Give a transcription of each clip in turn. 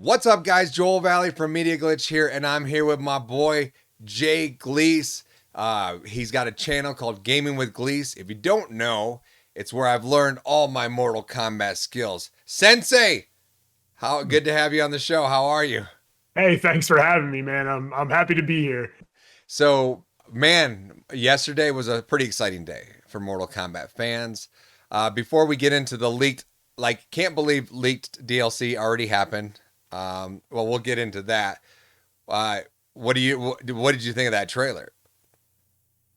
What's up, guys? Joel Valley from Media Glitch here, and I'm here with my boy Jay Gleese. He's got a channel called Gaming with Gleese. If you don't know, it's where I've learned all my Mortal Kombat skills. Sensei, how good to have you on the show. How are you? Hey, thanks for having me, man. I'm happy to be here. So, man, yesterday was a pretty exciting day for Mortal Kombat fans. Before we get into the leaked, can't believe leaked DLC already happened. Well, we'll get into that. What did you think of that trailer?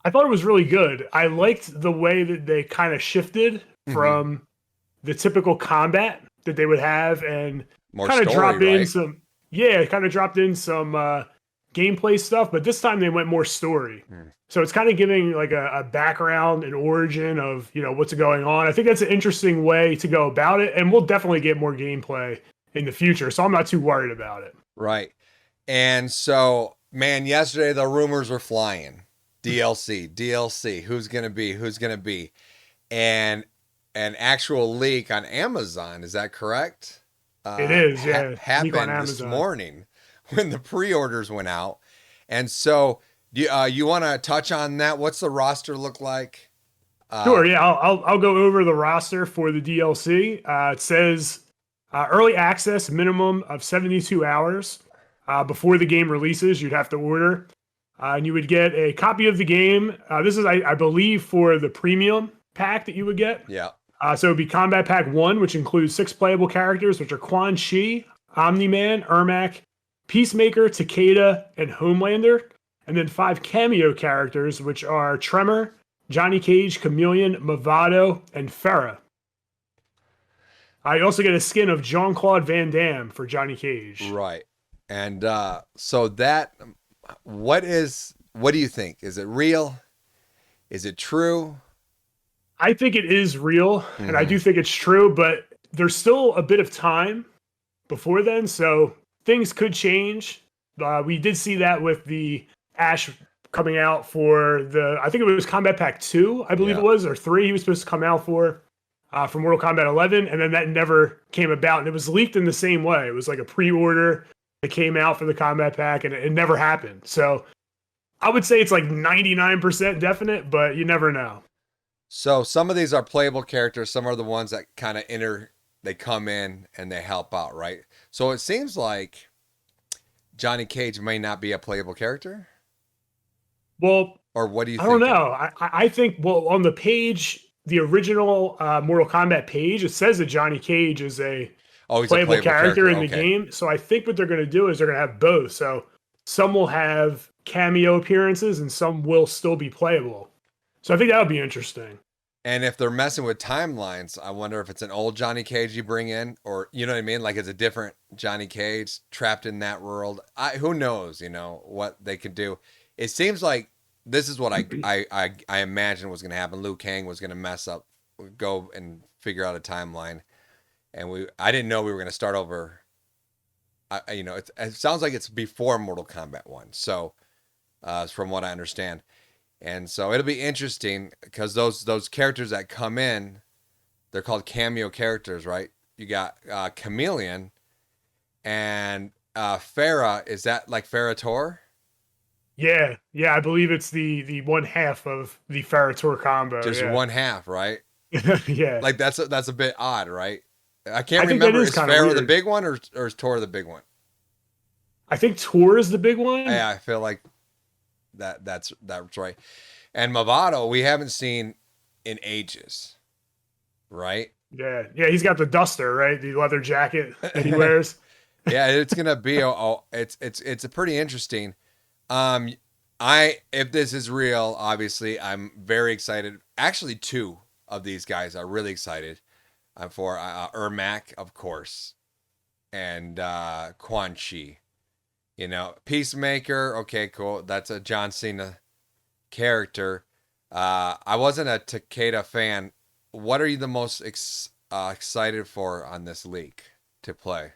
I thought it was really good. I liked the way that they kind of shifted Mm-hmm. from the typical combat that they would have and More kind of story, dropped in right? some, yeah, kind of dropped in some gameplay stuff, but this time they went more story. Mm. So it's kind of giving like a background and origin of, what's going on. I think that's an interesting way to go about it. And we'll definitely get more gameplay in the future. So I'm not too worried about it. Right. And so, man, yesterday the rumors were flying. DLC, who's gonna be, and an actual leak on Amazon. Is that correct? It is, yeah. Leak on Happened this Amazon. morning when the pre-orders went out. And so, you want to touch on that? What's the roster look like? Sure, yeah, I'll go over the roster for the DLC. It says early access minimum of 72 hours before the game releases. You'd have to order, and you would get a copy of the game. This is, I believe, for the premium pack that you would get. Yeah. So it would be Combat Pack 1, which includes 6 playable characters, which are Quan Chi, Omni Man, Ermac, Peacemaker, Takeda, and Homelander. And then 5 cameo characters, which are Tremor, Johnny Cage, Khameleon, Mavado, and Ferra. I also get a skin of Jean-Claude Van Damme for Johnny Cage. Right. And so that, what do you think? Is it real? Is it true? I think it is real, and I Mm-hmm. do think it's true, but there's still a bit of time before then, so things could change. We did see that with the Ash coming out for I think it was Combat Pack 2, I believe Yeah. it was, or 3 he was supposed to come out for Mortal Kombat 11, and then that never came about, and it was leaked in the same way. It was like a pre-order that came out for the Combat Pack, and it never happened. So I would say it's like 99% definite, but you never know. So some of these are playable characters. Some are the ones that kind of they come in and they help out, right? So it seems like Johnny Cage may not be a playable character. Well, Or what are you I don't thinking? know. I think, well, on the page, the original Mortal Kombat page, it says that Johnny Cage is a Oh, he's a playable playable character character. in the Okay. game. So I think what they're going to do is they're going to have both. So some will have cameo appearances and some will still be playable. So I think that'll be interesting. And if they're messing with timelines, I wonder if it's an old Johnny Cage you bring in, or you know what I mean? Like it's a different Johnny Cage trapped in that world. Who knows, what they could do. It seems like this is what I imagine was going to happen. Liu Kang was going to mess up, go and figure out a timeline. And I didn't know we were going to start over. It sounds like it's before Mortal Kombat 1. So, from what I understand. And so it'll be interesting because those characters that come in, they're called cameo characters, right? You got Khameleon and Ferra. Is that like Ferra Tor? Yeah, yeah, I believe it's the one half of the Ferrator combo. Just Yeah, one half, right? yeah. Like that's a bit odd, right? I I can't think that remember. is Is kind of Ferra the weird. big one or is Tor the big one? I think Tor is the big one. Yeah, I feel like that's right. And Mavado, we haven't seen in ages, right? Yeah, yeah. He's got the duster, right? The leather jacket that he wears. Yeah, it's gonna be it's a pretty interesting. Um, if this is real, obviously I'm very excited. Actually, two of these guys are really excited. I'm for Ermac, of course, and Quan Chi. Peacemaker. Okay, cool. That's a John Cena character. I wasn't a Takeda fan. What are you the most excited for on this leak to play?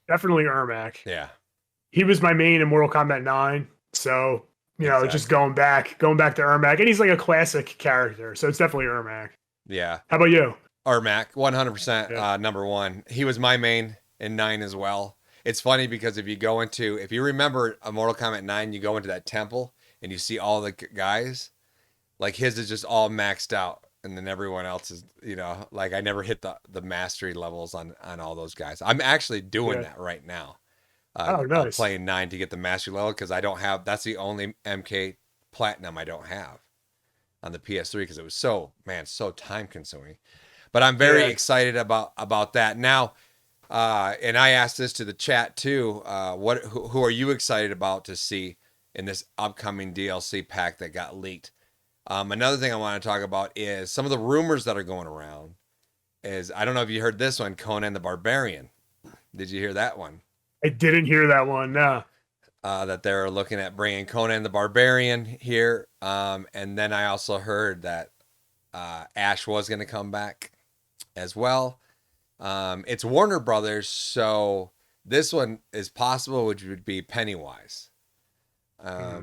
Definitely Ermac. Yeah, He was my main in Mortal Kombat 9. So, just exactly. going back to Ermac. And he's like a classic character. So it's definitely Ermac. Yeah, How about you? Ermac, 100% Yeah. number one. He was my main in 9 as well. It's funny because if you remember a Mortal Kombat 9, you go into that temple and you see all the guys, like his is just all maxed out. And then everyone else is, like I never hit the mastery levels on all those guys. I'm actually doing Yeah. that right now. Oh, nice. Playing 9 to get the mastery level because I don't have, that's the only MK Platinum I don't have on the PS3 because it was so time consuming. But I'm very Yeah. excited about that now. And I asked this to the chat too. Who are you excited about to see in this upcoming DLC pack that got leaked? Another thing I want to talk about is some of the rumors that are going around. I don't know if you heard this one, Conan the Barbarian. Did you hear that one? I didn't hear that one. No. That they're looking at bringing Conan the Barbarian here. And then I also heard that Ash was going to come back as well. It's Warner Brothers, so this one is possible, which would be Pennywise,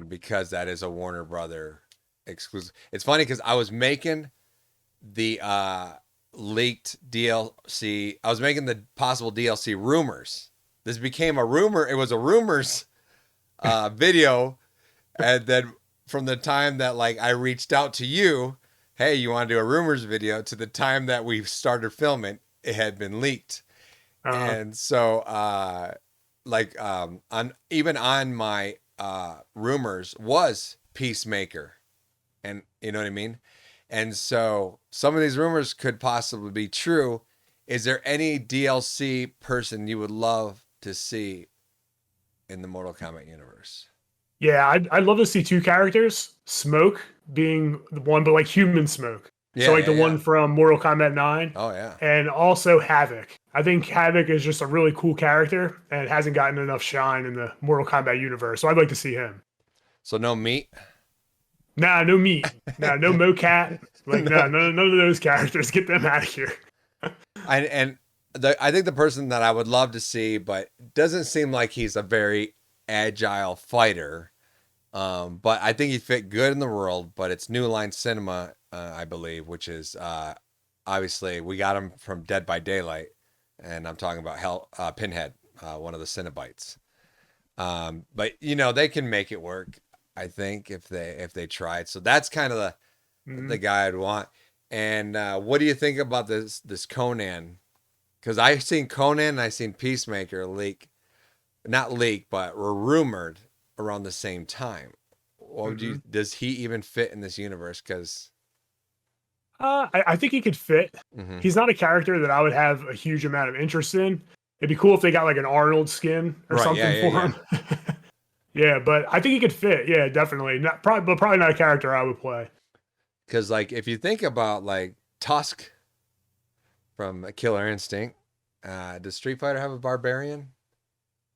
because that is a Warner Brother exclusive. It's funny because I was making the leaked DLC. I was making the possible DLC rumors. This became a rumor. It was a rumors video, and then from the time that like I reached out to you, hey, you want to do a rumors video, to the time that we started filming, it had been leaked. And so on my rumors was Peacemaker, and you know what I mean. And so some of these rumors could possibly be true. Is there any DLC person you would love to see in the Mortal Kombat universe? Yeah, I'd love to see two characters. Smoke being the one, but like human Smoke. Yeah, So like yeah, the one from Mortal Kombat 9. Oh yeah. And also Havoc. I think Havoc is just a really cool character and hasn't gotten enough shine in the Mortal Kombat universe. So I'd like to see him. So no meat? Nah, no meat. Nah, no Mocat. Like, no. None of those characters. Get them out of here. I think the person that I would love to see, but doesn't seem like he's a very agile fighter, but I think he'd fit good in the world. But it's New Line Cinema, I believe, which is obviously we got him from Dead by Daylight, and I'm talking about Pinhead, one of the Cenobites. But they can make it work, I think, if they tried. So that's kind of the guy I'd want. And what do you think about this Conan? Because I've seen Conan and I've seen Peacemaker not leak, but were rumored around the same time. What does he even fit in this universe? Because I think he could fit. He's not a character that I would have a huge amount of interest in. It'd be cool if they got like an Arnold skin or something for him. Yeah, but I think he could fit. Yeah, definitely. But probably not a character I would play. Because like if you think about like Tusk from Killer Instinct, does Street Fighter have a barbarian?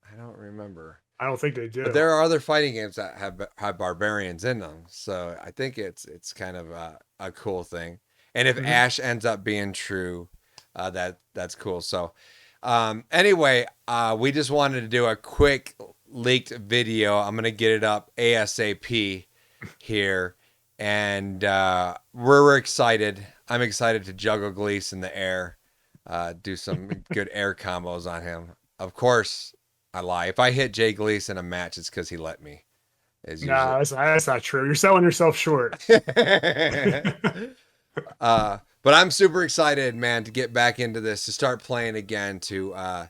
I don't remember. I don't think they do. But there are other fighting games that have barbarians in them, so I think it's kind of a cool thing. And if Ash ends up being true, that's cool. So anyway, we just wanted to do a quick leaked video. I'm gonna get it up ASAP here, and we're excited. I'm excited to juggle Gleese in the air, do some good air combos on him. Of course, I lie. If I hit Jay Gleese in a match, it's because he let me. Nah, that's not true. You're selling yourself short. But I'm super excited, man, to get back into this, to start playing again, to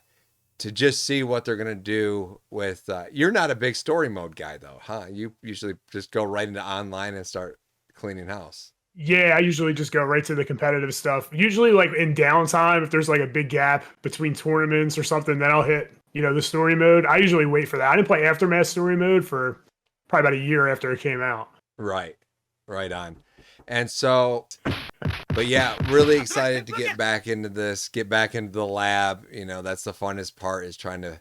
just see what they're gonna do with. You're not a big story mode guy, though, huh? You usually just go right into online and start cleaning house. Yeah, I usually just go right to the competitive stuff. Usually, like in downtime, if there's like a big gap between tournaments or something, then I'll hit the story mode. I usually wait for that. I didn't play Aftermath story mode for probably about a year after it came out. Right on. And so, but yeah, really excited to get back into this, get back into the lab. That's the funnest part, is trying to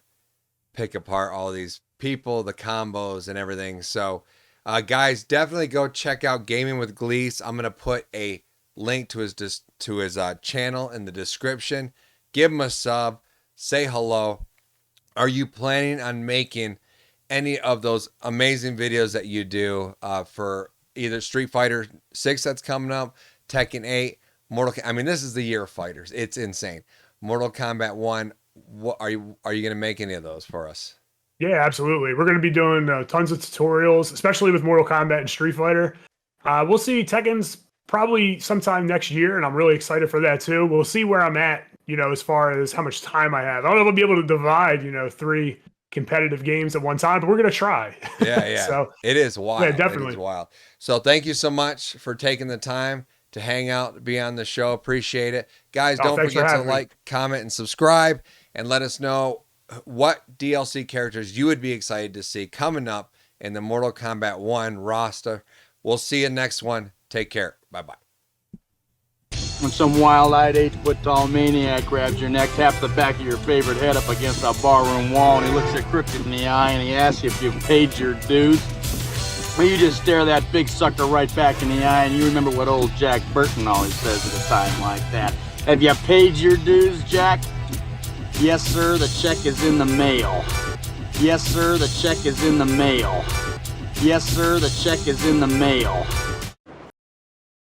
pick apart all these people, the combos and everything. So, guys, definitely go check out Gaming with Gleese. I'm going to put a link to his channel in the description. Give him a sub, say hello. Are you planning on making any of those amazing videos that you do for either Street Fighter 6 that's coming up, Tekken 8, this is the year of fighters. It's insane. Mortal Kombat 1, what are you going to make any of those for us? Yeah, absolutely. We're going to be doing tons of tutorials, especially with Mortal Kombat and Street Fighter. We'll see Tekken's probably sometime next year, and I'm really excited for that too. We'll see where I'm at, as far as how much time I have. I don't know if I'll be able to divide, 3 competitive games at one time, but we're going to try. Yeah. So it is wild. Yeah, definitely. It is wild. So thank you so much for taking the time to hang out, be on the show. Appreciate it. Guys, don't forget to like, comment, and subscribe, and let us know what DLC characters you would be excited to see coming up in the Mortal Kombat 1 roster. We'll see you next one. Take care. Bye-bye. When some wild-eyed 8-foot-tall maniac grabs your neck, taps the back of your favorite head up against a barroom wall, and he looks you crooked in the eye, and he asks you if you've paid your dues, well, you just stare that big sucker right back in the eye, and you remember what old Jack Burton always says at a time like that. Have you paid your dues, Jack? Yes, sir, the check is in the mail. Yes, sir, the check is in the mail. Yes, sir, the check is in the mail.